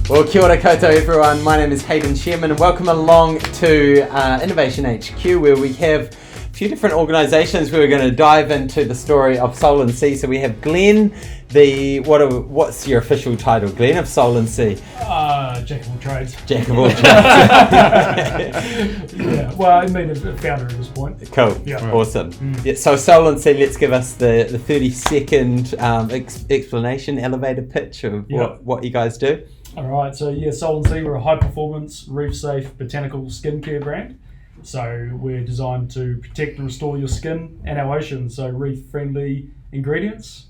Well, kia ora koutou everyone, my name is Hayden Sherman and welcome along to Innovation HQ, where we have a few different organisations where we're going to dive into the story of Sol+Sea. So we have Glen, what's your official title, Glen, of Sol+Sea? Jack of all trades. Jack of all trades. Yeah, well, I mean, a founder at this point. Cool, Yeah. Awesome. Yeah, so Sol+Sea, let's give us the 30-second explanation, elevator pitch of what you guys do. All right, so yeah, Sol+Sea, we're a high-performance, reef-safe botanical skincare brand. So we're designed to protect and restore your skin and our ocean. So reef-friendly ingredients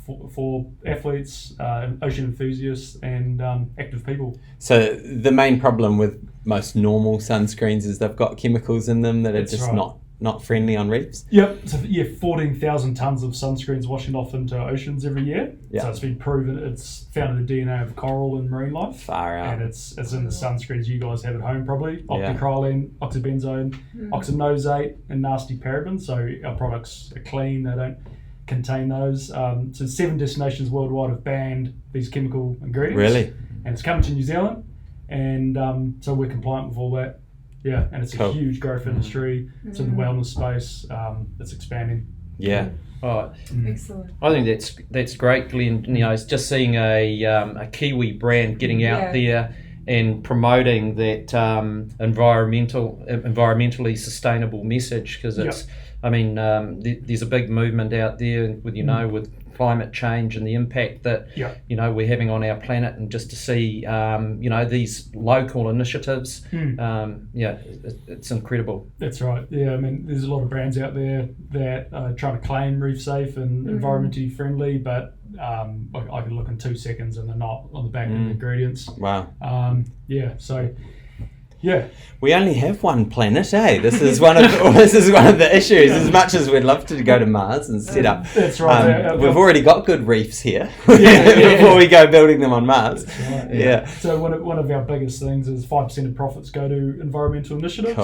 for athletes, ocean enthusiasts, and active people. So the main problem with most normal sunscreens is they've got chemicals in them that are just not friendly on reefs. Yep. So 14,000 tons of sunscreens washing off into oceans every year. Yep. So it's been proven it's found in the DNA of coral and marine life. Far out. And it's in the sunscreens you guys have at home probably. Octocrylene, oxybenzone, oxynosate, and nasty parabens. So our products are clean. They don't contain those. So 7 destinations worldwide have banned these chemical ingredients. Really? And it's coming to New Zealand. And so we're compliant with all that. Yeah, and it's a huge growth industry. It's in the wellness space. It's expanding. Yeah. Oh, excellent. I think that's great, Glenn. You know, it's just seeing a Kiwi brand getting out there and promoting that environmentally sustainable message, because it's. I mean, there's a big movement out there with with climate change and the impact that we're having on our planet, and just to see these local initiatives, it's incredible. That's right. Yeah, I mean, there's a lot of brands out there that are trying to claim reef safe and environmentally friendly, but I can look in 2 seconds and they're not on the back of the ingredients. Wow. We only have one planet, eh? This is one of the issues. As much as we'd love to go to Mars and set up, that's right. We've already got good reefs here before we go building them on Mars. Right, yeah. So one of our biggest things is 5% of profits go to environmental initiatives,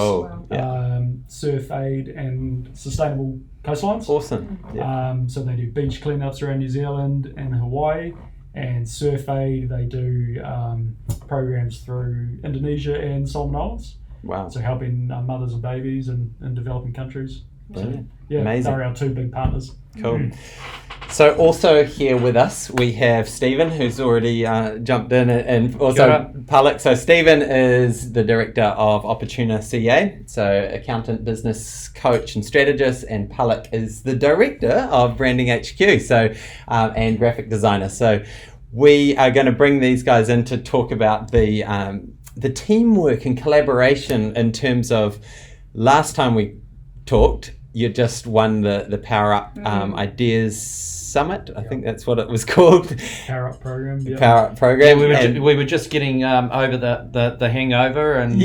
surf aid, and sustainable coastlines. Awesome. Yeah. So they do beach cleanups around New Zealand and Hawaii. And Surf Aid, they do programs through Indonesia and Solomon Islands. Wow. So helping mothers and babies in developing countries. Brilliant. So, amazing. They're our 2 big partners. Cool. So also here with us, we have Stephen, who's already jumped in, and also Palak. So Stephen is the director of Opportuna CA, so accountant, business coach and strategist, and Palak is the director of Branding HQ, so and graphic designer. So we are going to bring these guys in to talk about the teamwork and collaboration in terms of last time we talked. You just won the Power-Up Ideas Summit. I think that's what it was called. Power-Up program. Yeah. Power-Up program. Yeah, we were just getting over the hangover, and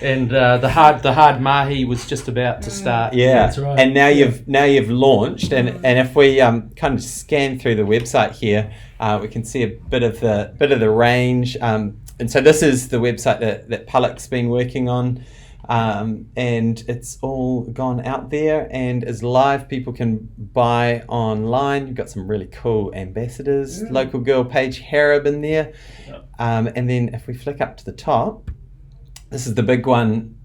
and the hard mahi was just about to start. Yeah, that's right. And now you've launched, and if we kind of scan through the website here, we can see a bit of the range. And so this is the website that Palak's been working on. And it's all gone out there and is live. People can buy online. You've got some really cool ambassadors, local girl Paige Harab in there. And then if we flick up to the top, this is the big one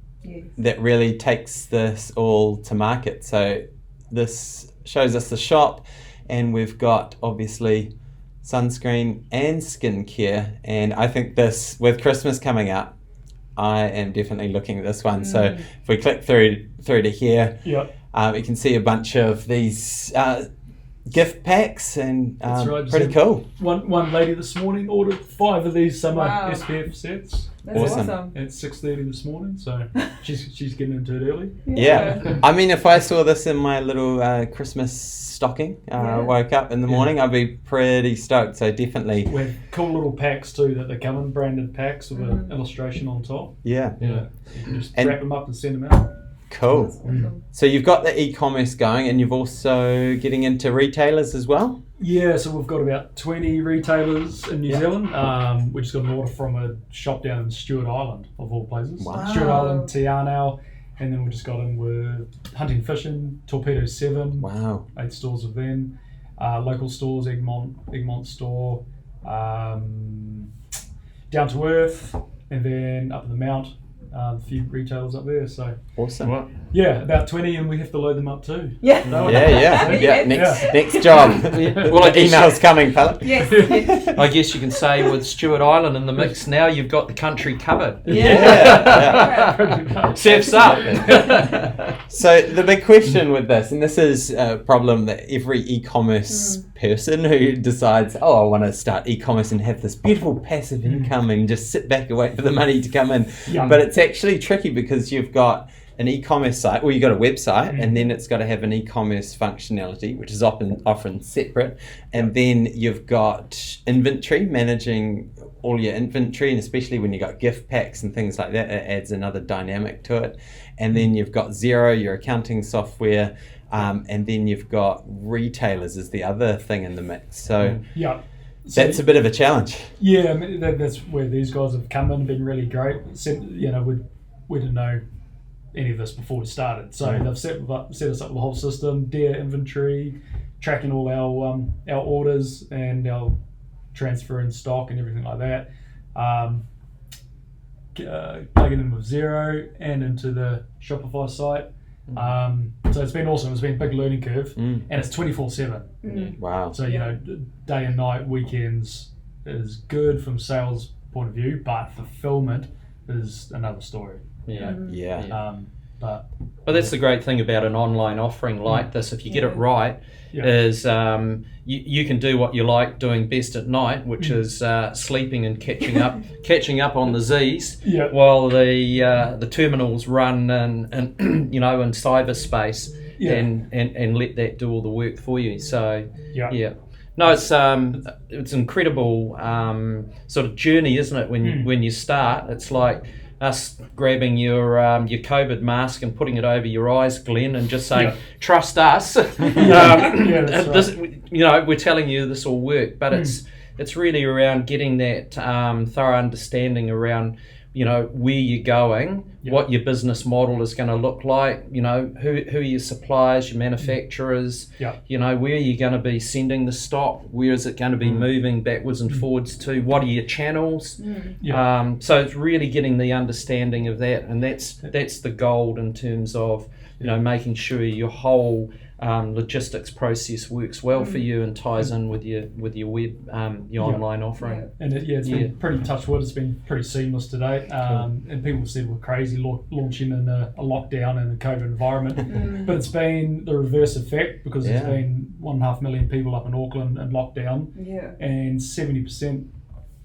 that really takes this all to market. So this shows us the shop, and we've got obviously sunscreen and skincare. And I think this, with Christmas coming up, I am definitely looking at this one. So if we click through to here, you can see a bunch of these gift packs, and pretty cool. One lady this morning ordered 5 of these summer SPF sets. That's awesome. At 6:30 this morning, so she's getting into it early. Yeah. I mean, if I saw this in my little Christmas stocking, woke up in the morning, I'd be pretty stoked. So definitely. We have cool little packs too that they come in, branded packs with an illustration on top. Yeah. You can just wrap them up and send them out. Cool. Awesome. So you've got the e-commerce going, and you've also getting into retailers as well? Yeah, so we've got about 20 retailers in New Zealand. We just got an order from a shop down in Stewart Island, of all places. Wow. Stewart Island, Te Anau, and then we just got in with Hunting Fishing, Torpedo 7. Wow. 8 stores of them. Local stores, Egmont store, Down to Earth, and then up in the Mount, a few retailers up there. So awesome. Yeah, about 20, and we have to load them up too. Yeah. Next job. Well, I guess Emails coming, fella. Yes. I guess you can say with Stewart Island in the mix now, you've got the country covered. Yeah. Surf's up. So the big question with this, and this is a problem that every e-commerce person who decides, I want to start e-commerce and have this beautiful passive income and just sit back and wait for the money to come in. But it's actually tricky because you've got an e-commerce site, or you've got a website, and then it's got to have an e-commerce functionality, which is often separate. And then you've got inventory, managing all your inventory, and especially when you've got gift packs and things like that, it adds another dynamic to it. And then you've got Xero, your accounting software, and then you've got retailers as the other thing in the mix. So that's a bit of a challenge. Yeah, I mean, that's where these guys have come in and been really great. We didn't know any of this before we started, so they've set us up with the whole system, their inventory, tracking all our orders and our transfer in stock and everything like that. Plugging in with Xero and into the Shopify site. So it's been awesome. It's been a big learning curve, and it's 24/7. Wow. So day and night, weekends is good from sales point of view, but fulfillment is another story. But that's the great thing about an online offering like this. If you get it right, is you can do what you like doing best at night, which is sleeping and catching up on the Z's, while the terminals run in in cyberspace, and let that do all the work for you. So no, it's an incredible sort of journey, isn't it? When you start, it's like us grabbing your COVID mask and putting it over your eyes, Glenn, and just saying, trust us. This, we're telling you this will work, but it's really around getting that thorough understanding around where you're going, what your business model is going to look like, who are your suppliers, your manufacturers, where are you going to be sending the stock, where is it going to be moving backwards and forwards to, what are your channels. So it's really getting the understanding of that, and that's the gold in terms of making sure your whole logistics process works well for you and ties in with your web, your online offering. And it's been pretty touch wood. It's been pretty seamless today. And people said we're crazy launching in a lockdown in a COVID environment, but it's been the reverse effect, because there's been 1.5 million people up in Auckland in lockdown, and 70%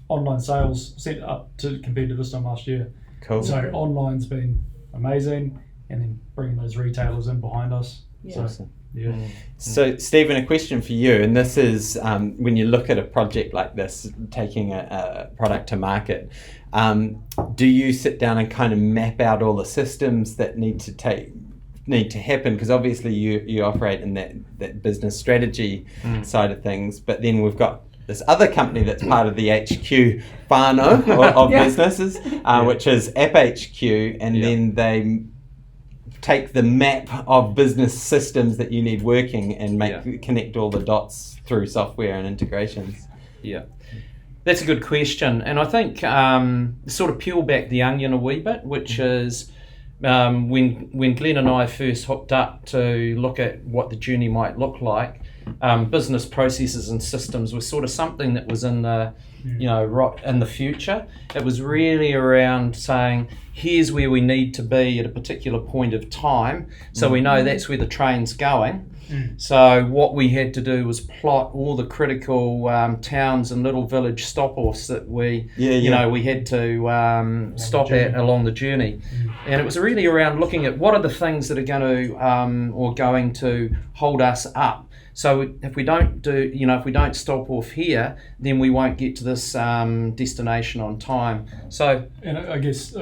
online sales sent up to compared to this time last year. Cool. So online's been amazing, and then bringing those retailers in behind us. Awesome. So Stephen, a question for you, and this is when you look at a project like this, taking a product to market, do you sit down and kind of map out all the systems that need to happen? Because obviously you operate in that business strategy side of things, but then we've got this other company that's part of the HQ whānau of businesses, which is App HQ, and then they take the map of business systems that you need working and connect all the dots through software and integrations. That's a good question, and I think sort of peel back the onion a wee bit, which is when Glenn and I first hooked up to look at what the journey might look like, business processes and systems was sort of something that was in the in the future. It was really around saying, here's where we need to be at a particular point of time, so we know that's where the train's going. So what we had to do was plot all the critical towns and little village stop-offs that we we had to stop at along the journey. And it was really around looking at what are the things that are going to hold us up. So if we don't stop off here, then we won't get to this destination on time. So, and I guess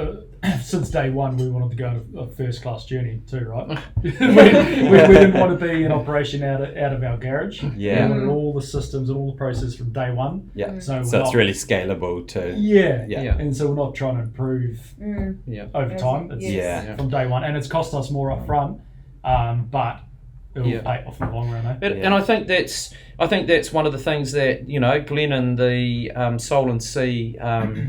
since day one, we wanted to go on a first-class journey too, right? we didn't want to be in operation out of our garage. We wanted all the systems and all the processes from day one. So it's really scalable to and so we're not trying to improve over time. It's from day one, and it's cost us more up front, but it'll pay off in the long run. And I think that's one of the things that Glen and the Sol+Sea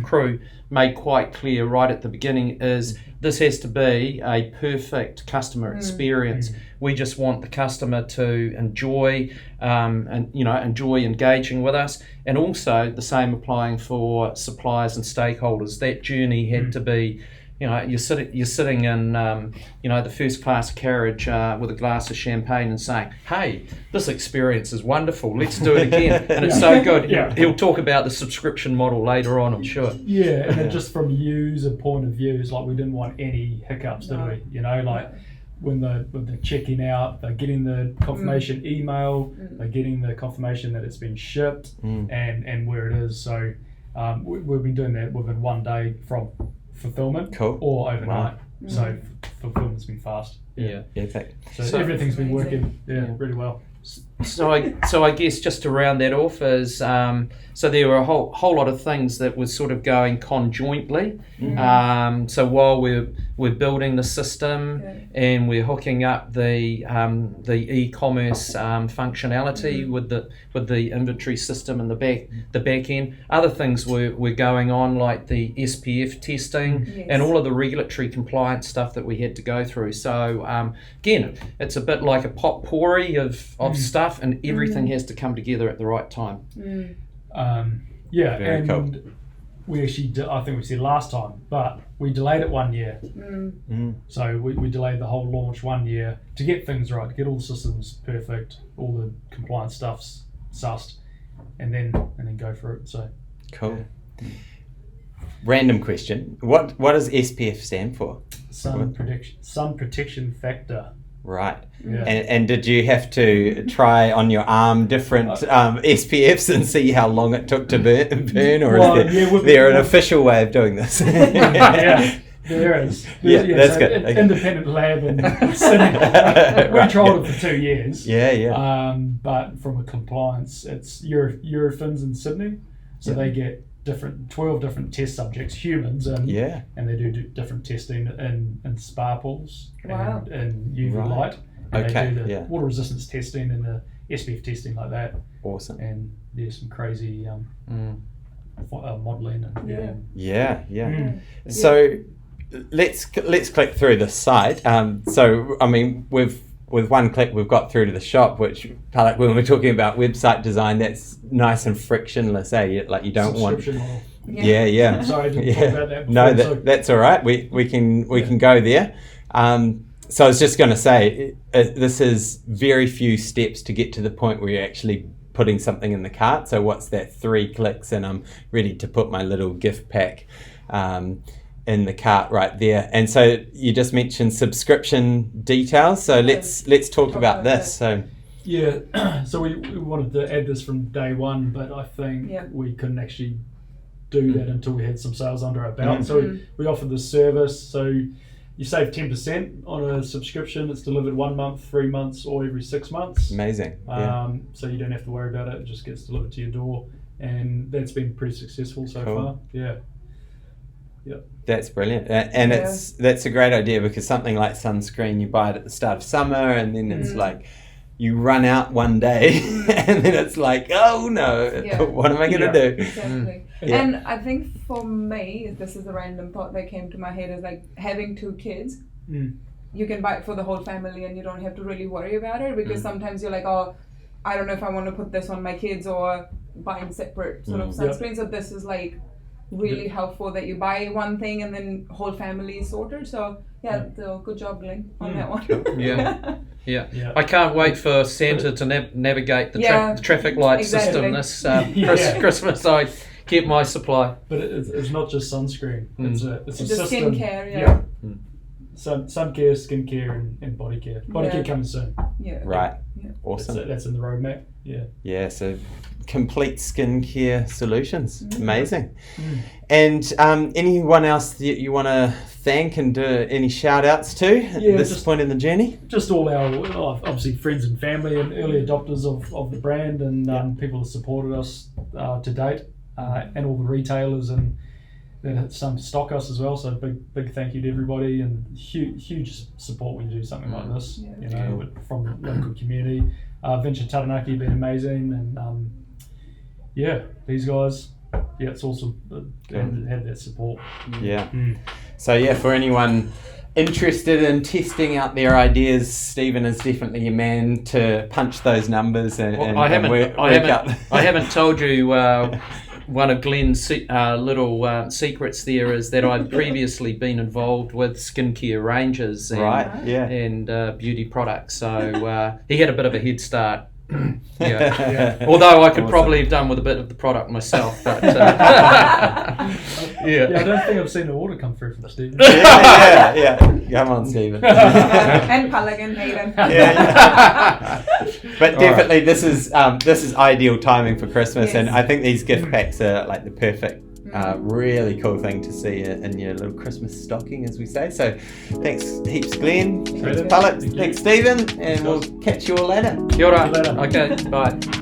crew made quite clear right at the beginning is this has to be a perfect customer experience. We just want the customer to enjoy enjoy engaging with us, and also the same applying for suppliers and stakeholders. That journey had to be, you're sitting in the first class carriage with a glass of champagne and saying, hey, this experience is wonderful, let's do it again. And it's so good. He'll talk about the subscription model later on, I'm sure. And then just from user point of view, it's like we didn't want any hiccups, did we? When they're checking out, they're getting the confirmation email, they're getting the confirmation that it's been shipped and where it is. So we've been doing that within 1 day from fulfillment or overnight. So fulfillment's been fast. So everything's been working really well. So I guess just to round that off is so there were a whole lot of things that were sort of going conjointly. So while we're building the system and we're hooking up the e-commerce functionality with the inventory system and the back end, other things were going on, like the SPF testing and all of the regulatory compliance stuff that we had to go through. So again, it's a bit like a potpourri of stuff, and everything has to come together at the right time. Very cool. We actually did, I think we said last time, but we delayed it 1 year. So we delayed the whole launch 1 year to get things right, to get all the systems perfect, all the compliance stuff's sussed, and then go for it. So cool. Random question: What does SPF stand for? Sun protection factor. Right. And did you have to try on your arm different SPFs and see how long it took to burn, or is there an official way of doing this? There is. That's good. Independent lab in Sydney. We trialled it for 2 years. But from a compliance, it's Eurofins in Sydney, so they get 12 different test subjects, humans, and they do different testing in spa pools and UV light. And they do the water resistance testing and the SPF testing like that. Awesome. And there's some crazy modelling. So let's click through the site. So I mean, with one click we've got through to the shop, which when we're talking about website design, that's nice and frictionless, Like you don't want. Model. I'm sorry, I didn't talk about that before. No, that's all right. We can go there. So I was just going to say, this is very few steps to get to the point where you're actually putting something in the cart. So what's that? 3 clicks and I'm ready to put my little gift pack in the cart right there. And so you just mentioned subscription details. So let's talk about this. So so we wanted to add this from day one, but I think we couldn't actually do that until we had some sales under our belt. So we offered this service. So you save 10% on a subscription. It's delivered 1 month, 3 months, or every 6 months. Amazing. So you don't have to worry about it. It just gets delivered to your door, and that's been pretty successful so far. That's brilliant, and that's a great idea, because something like sunscreen, you buy it at the start of summer, and then it's like you run out one day, and then it's like, oh no, what am I going to do? Exactly. And I think for me, this is a random thought that came to my head, is like having 2 kids. You can buy it for the whole family, and you don't have to really worry about it, because sometimes you're like, oh, I don't know if I want to put this on my kids, or buying separate sort of sunscreen. So this is like really helpful that you buy one thing and then whole family is sorted. So so good job, Glen, on that one. I can't wait for Santa to navigate the traffic light system this Christmas. I keep my supply. But it's not just sunscreen. It's a system. Skincare, sun care, skincare, and body care. Body care coming soon. Right. Awesome. That's in the roadmap. So complete skincare solutions. Amazing. And anyone else that you want to thank and do any shout outs to at this point in the journey? Just all our obviously friends and family and early adopters of the brand, and people that supported us to date, and all the retailers and that stock us as well. So big thank you to everybody, and huge support when you do something like this. You know, from the local community. Venture Taranaki been amazing, and these guys. Yeah, it's awesome to have that support. Yeah. So yeah, for anyone interested in testing out their ideas, Stephen is definitely your man to punch those numbers and work out. I haven't told you one of Glen's little secrets there is that I've previously been involved with skincare ranges and beauty products. So he had a bit of a head start. Although I could probably have done with a bit of the product myself, but I don't think I've seen the order come through from Stephen. Come on, Stephen. And Palak and Hayden. But definitely, this is ideal timing for Christmas, and I think these gift packs are like the perfect. Really cool thing to see in your little Christmas stocking, as we say. So thanks heaps, Glen. Thanks, Palak. Thanks, Stephen. And we'll catch you all later. Kia ora. Okay, bye.